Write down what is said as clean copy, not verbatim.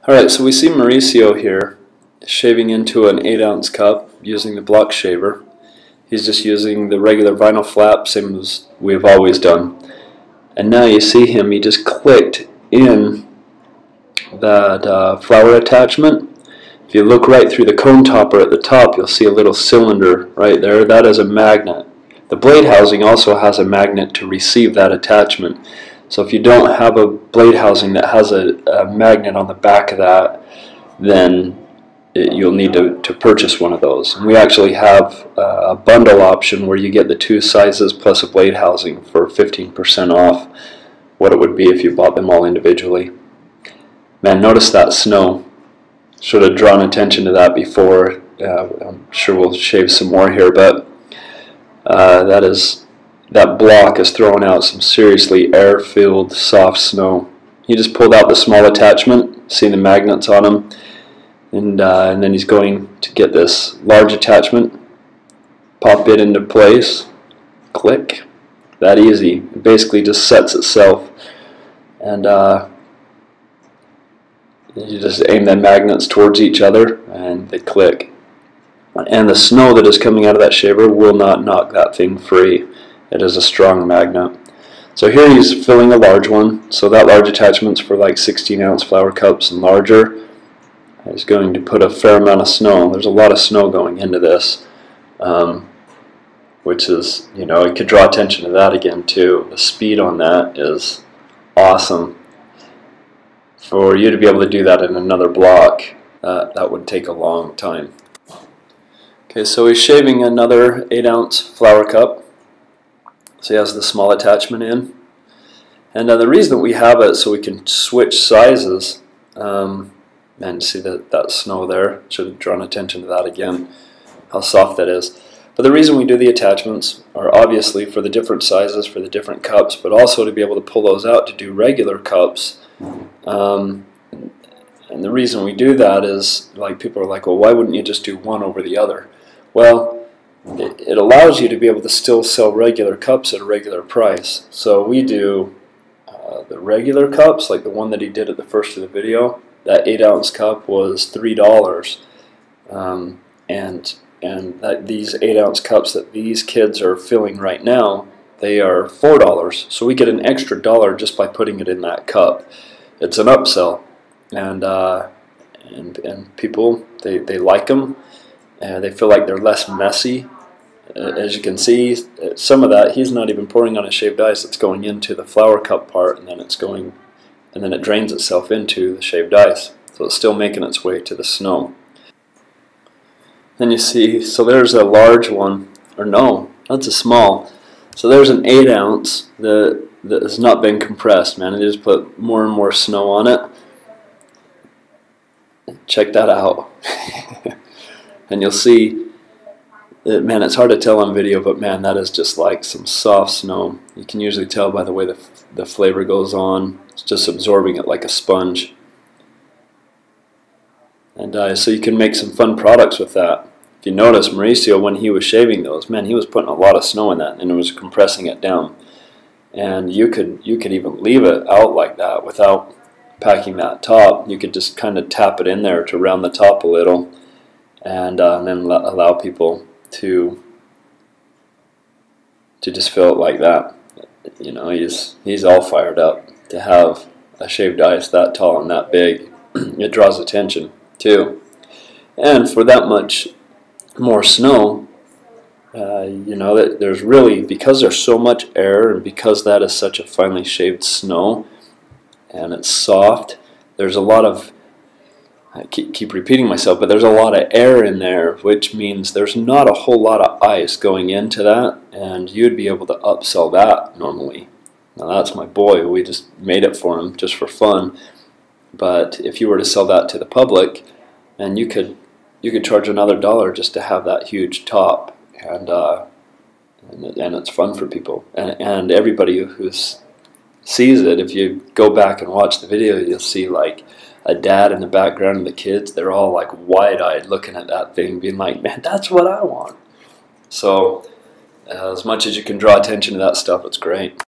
Alright, so we see Mauricio here shaving into an 8-ounce cup using the block shaver. He's just using the regular vinyl flap, same as we've always done. And now you see him, he just clicked in that flower attachment. If you look right through the cone topper at the top, you'll see a little cylinder right there. That is a magnet. The blade housing also has a magnet to receive that attachment. So if you don't have a blade housing that has a magnet on the back of that, then you'll need to purchase one of those. And we actually have a bundle option where you get the 2 sizes plus a blade housing for 15% off what it would be if you bought them all individually. Man, notice that snow. Should have drawn attention to that before. I'm sure we'll shave some more here, but that block is throwing out some seriously air-filled soft snow. He just pulled out the small attachment, see the magnets on him, and then he's going to get this large attachment, pop it into place, click, that easy. It basically just sets itself, and you just aim the magnets towards each other and they click. And the snow that is coming out of that shaver will not knock that thing free. It is a strong magnet. So here he's filling a large one, so that large attachment's for like 16-ounce flower cups and larger. He's going to put a fair amount of snow. There's a lot of snow going into this, which is, you know, it could draw attention to that again too. The speed on that is awesome. For you to be able to do that in another block, that would take a long time. Okay, so he's shaving another 8-ounce flower cup. So he has the small attachment in. And the reason that we have it so we can switch sizes, man, see that snow there? Should have drawn attention to that again, how soft that is. But the reason we do the attachments are obviously for the different sizes, for the different cups, but also to be able to pull those out to do regular cups. And the reason we do that is, like, people are like, well, why wouldn't you just do one over the other? Well, it allows you to be able to still sell regular cups at a regular price. So we do the regular cups, like the one that he did at the first of the video. That 8-ounce cup was $3, and these 8-ounce cups that these kids are filling right now, they are $4. So we get an extra $1 just by putting it in that cup. It's an upsell, and people they like them, and they feel like they're less messy. As you can see, some of that he's not even pouring on a shaved ice. It's going into the flower cup part, and then it drains itself into the shaved ice. So it's still making its way to the snow. Then you see, so there's a large one, or no, that's a small. So there's an 8-ounce that has not been compressed, man. They just put more and more snow on it. Check that out. And you'll see, man, it's hard to tell on video, but man, that is just like some soft snow. You can usually tell by the way the flavor goes on. It's just absorbing it like a sponge. And so you can make some fun products with that. If you notice, Mauricio, when he was shaving those, man, he was putting a lot of snow in that, and it was compressing it down. And you could even leave it out like that without packing that top. You could just kind of tap it in there to round the top a little, and then allow people to just fill it like that. You know, he's all fired up to have a shaved ice that tall and that big. It draws attention too, and for that much more snow, you know, that there's really, because there's so much air, and because that is such a finely shaved snow and it's soft, there's a lot of, I keep repeating myself, but there's a lot of air in there, which means there's not a whole lot of ice going into that, and you'd be able to upsell that normally. Now that's my boy, we just made it for him just for fun. But if you were to sell that to the public, and you could charge another $1 just to have that huge top, and it's fun for people, and everybody who sees it. If you go back and watch the video, you'll see like a dad in the background and the kids. They're all like wide-eyed looking at that thing, being like, "Man, that's what I want." So as much as you can draw attention to that stuff, it's great.